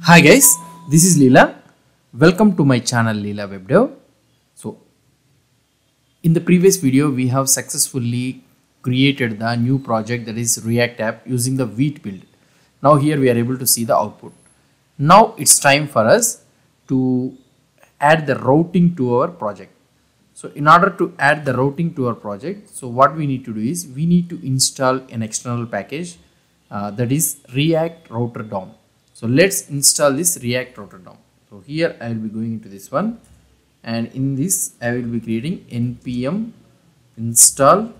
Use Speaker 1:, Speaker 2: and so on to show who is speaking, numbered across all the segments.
Speaker 1: Hi guys, this is Leela. Welcome to my channel Leela WebDev. So in the previous video we have successfully created the new project, that is React app, using the Vite build. Now here we are able to see the output. Now it's time for us to add the routing to our project. So in order to add the routing to our project, so what we need to do is we need to install an external package that is React Router DOM. So let's install this React Router DOM. So here I will be going into this one, and in this I will be creating npm install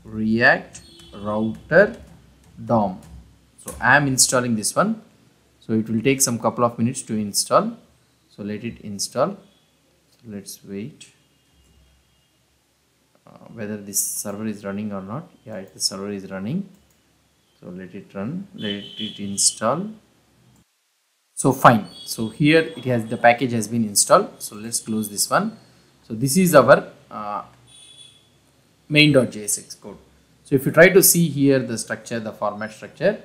Speaker 1: React Router DOM. So I am installing this one. So it will take some couple of minutes to install. So let it install. So let's wait whether this server is running or not. Yeah, the server is running. So let it run, let it install. So fine. So here it has, the package has been installed. So let's close this one. So this is our main.jsx code. So if you try to see here the structure, the format structure.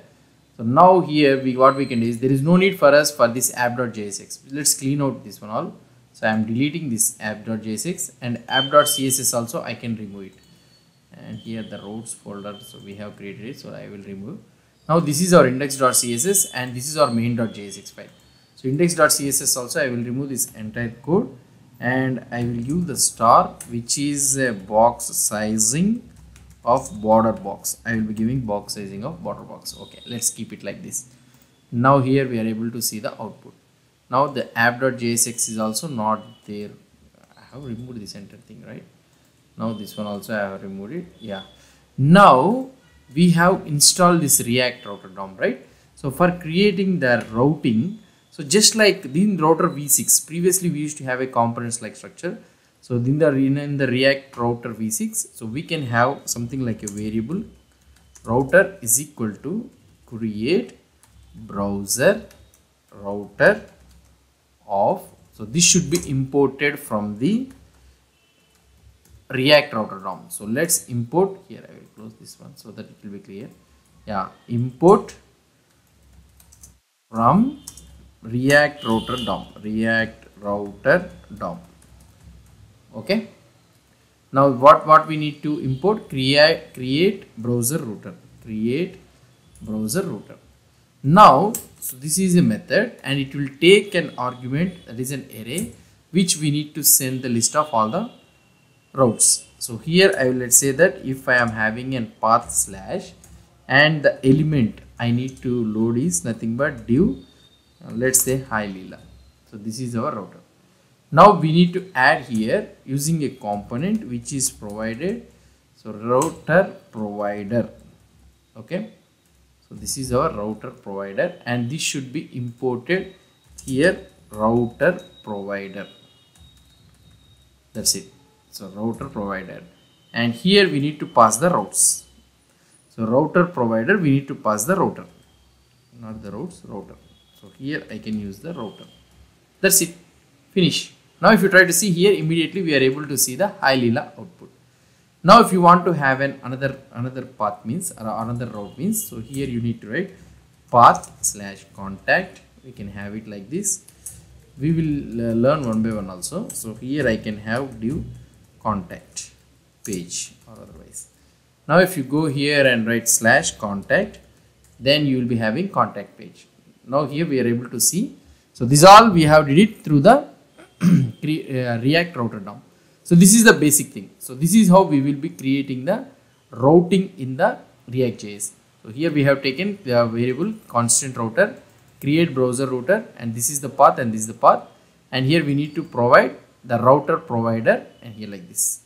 Speaker 1: So now here what we can do is, there is no need for us for this app.jsx. Let's clean out this one all. So I am deleting this app.jsx, and app.css also I can remove it. And here the routes folder, so we have created it, so I will remove. Now this is our index.css and this is our main.jsx file. So index.css also I will remove this entire code, and I will use the star, which is a box sizing of border box. I will be giving box sizing of border box. Okay, let's keep it like this. Now here we are able to see the output. Now the app.jsx is also not there. I have removed this entire thing, right? Now this one also I have removed it. Yeah. Now we have installed this React Router DOM, right? So for creating the routing, so just like in router v6, previously we used to have a components like structure. So in the React Router v6, so we can have something like a variable router is equal to create browser router of. So this should be imported from the React Router DOM. So let's import here. I will close this one so that it will be clear. Yeah, import from React Router DOM. React Router DOM. Okay. Now what we need to import? Create browser router. Create browser router. Now, so this is a method, and it will take an argument, that is an array, which we need to send the list of all the routes. So here I will, let's say that if I am having a path slash, and the element I need to load is nothing but div, let's say hi Leela. So this is our router. Now we need to add here using a component which is provided. So router provider. Okay. So this is our router provider, and this should be imported here, router provider. That's it. So router provider, and here we need to pass the routes. So router provider, we need to pass the router, not the routes, router. So here I can use the router. That's it. Finish. Now if you try to see here, immediately we are able to see the hi Leela output. Now if you want to have another path means, or another route means, so here you need to write path slash contact. We can have it like this. We will learn one by one also. So here I can have div contact page or otherwise. Now if you go here and write slash contact, then you will be having contact page. Now here we are able to see. So this all we have did it through the React Router DOM. So this is the basic thing. So this is how we will be creating the routing in the React.js. So here we have taken the variable constant router, create browser router, and this is the path and this is the path. And here we need to provide the router provider, and here like this.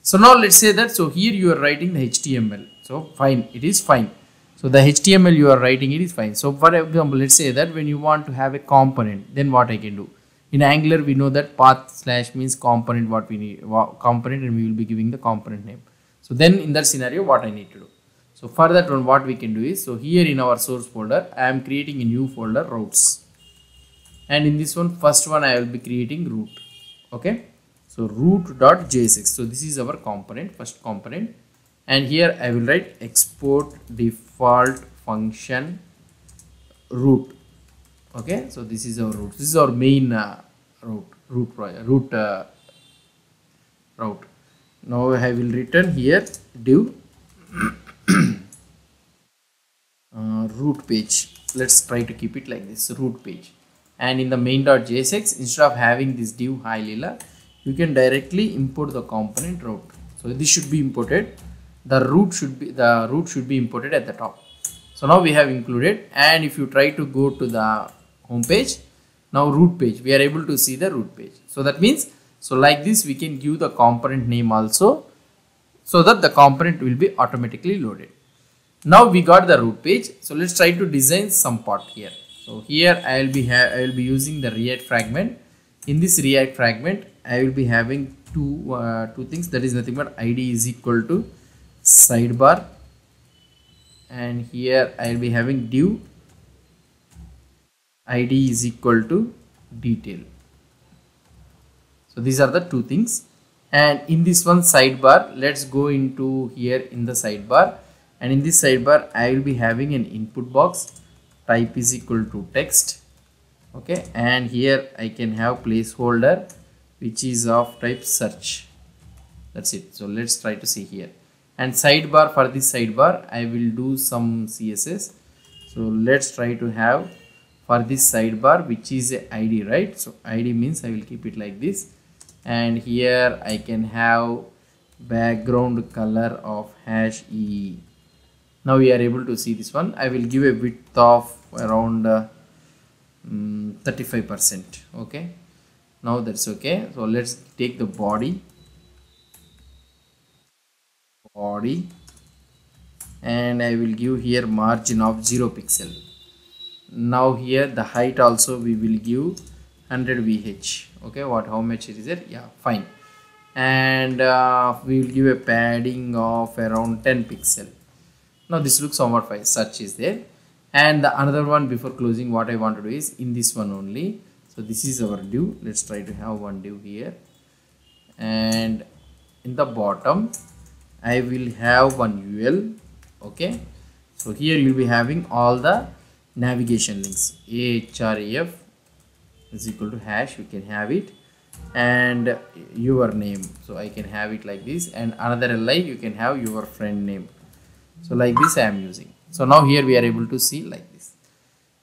Speaker 1: So now let's say that, so here you are writing the HTML. So fine, it is fine. So the HTML you are writing, it is fine. So for example, let's say that when you want to have a component, then what I can do? In Angular, we know that path slash means component, what we need, component, and we will be giving the component name. So then in that scenario, what I need to do? So for that one, what we can do is, so here in our source folder, I am creating a new folder, routes. And in this one, first one, I will be creating root. Okay. So root.jsx. So this is our component, first component. And here I will write export default function root. Okay, so this is our root. This is our main route. Now I will return here div root page. Let's try to keep it like this, root page. And in the main.jsx, instead of having this div hi Leela, you can directly import the component route. So this should be imported. The root should be imported at the top. So now we have included, and if you try to go to the home page, now root page, we are able to see the root page. So that means, so like this we can give the component name also, so that the component will be automatically loaded. Now we got the root page. So let's try to design some part here. So here I will be using the React fragment. In this React fragment, I will be having two things. That is nothing but id is equal to sidebar, and here I will be having div id is equal to detail. So these are the two things. And in this one sidebar, let's go into here in the sidebar, and in this sidebar I will be having an input box, type is equal to text. Okay, and here I can have placeholder which is of type search. That's it. So let's try to see here. And sidebar, for this sidebar I will do some CSS. So let's try to have for this sidebar, which is a id, right? So id means I will keep it like this, and here I can have background color of #e. Now we are able to see this one. I will give a width of around 35%. Okay, now that's okay. So let's take the body, and I will give here margin of 0 pixel. Now here the height also we will give 100 VH. Okay, how much is it? Yeah, fine. And we will give a padding of around 10 pixel. Now this looks somewhat fine. Search is there. And the another one, before closing, what I want to do is in this one only. So this is our div. Let's try to have one div here, and in the bottom I will have one UL. Okay, so here you will be having all the navigation links. ahref is equal to hash, we can have it, and your name, so I can have it like this, and another li you can have your friend name. So like this I am using. So now here we are able to see like this.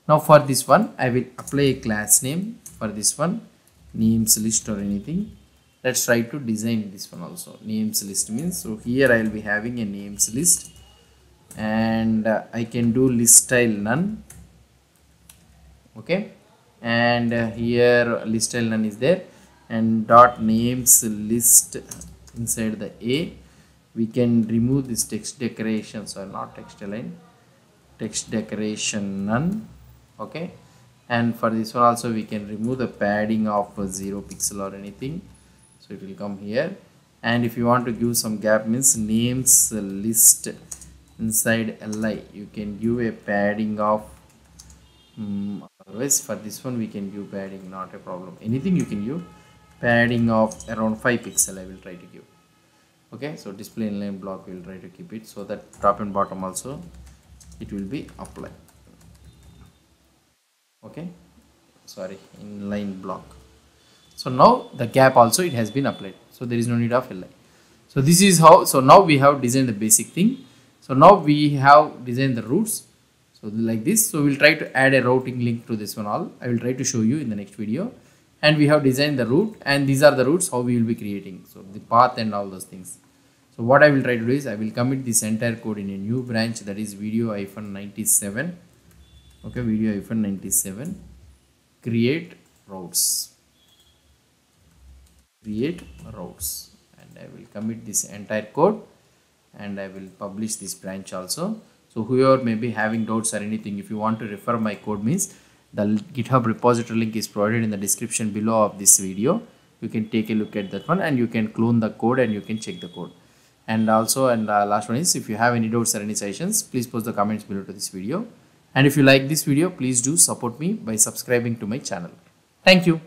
Speaker 1: Now for this one I will apply a class name. For this one, names list or anything. Let's try to design this one also. Names list means, so here I will be having a names list, and I can do list style none. Okay, and here list style none is there, and dot names list inside the a. We can remove this text decoration, so not text align, text decoration none. Okay, and for this one also we can remove the padding of 0 pixel or anything, so it will come here. And if you want to give some gap, means names list inside li, you can give a padding of otherwise for this one we can give padding, not a problem, anything you can give, padding of around 5 pixel I will try to give. Okay, so display inline block we will try to keep it, so that top and bottom also it will be applied. Okay, sorry, inline block. So now the gap also it has been applied, so there is no need of li. So this is how, so now we have designed the basic thing. So now we have designed the routes, so like this. So we'll try to add a routing link to this one all. I will try to show you in the next video. And we have designed the route, and these are the routes how we will be creating, so the path and all those things. So what I will try to do is I will commit this entire code in a new branch, that is video-97. Okay, video-97 create routes, and I will commit this entire code, and I will publish this branch also. So whoever may be having doubts or anything, if you want to refer my code, means the GitHub repository link is provided in the description below of this video. You can take a look at that one, and you can clone the code and you can check the code. And also, and last one is, if you have any doubts or any suggestions, please post the comments below to this video. And if you like this video, please do support me by subscribing to my channel. Thank you.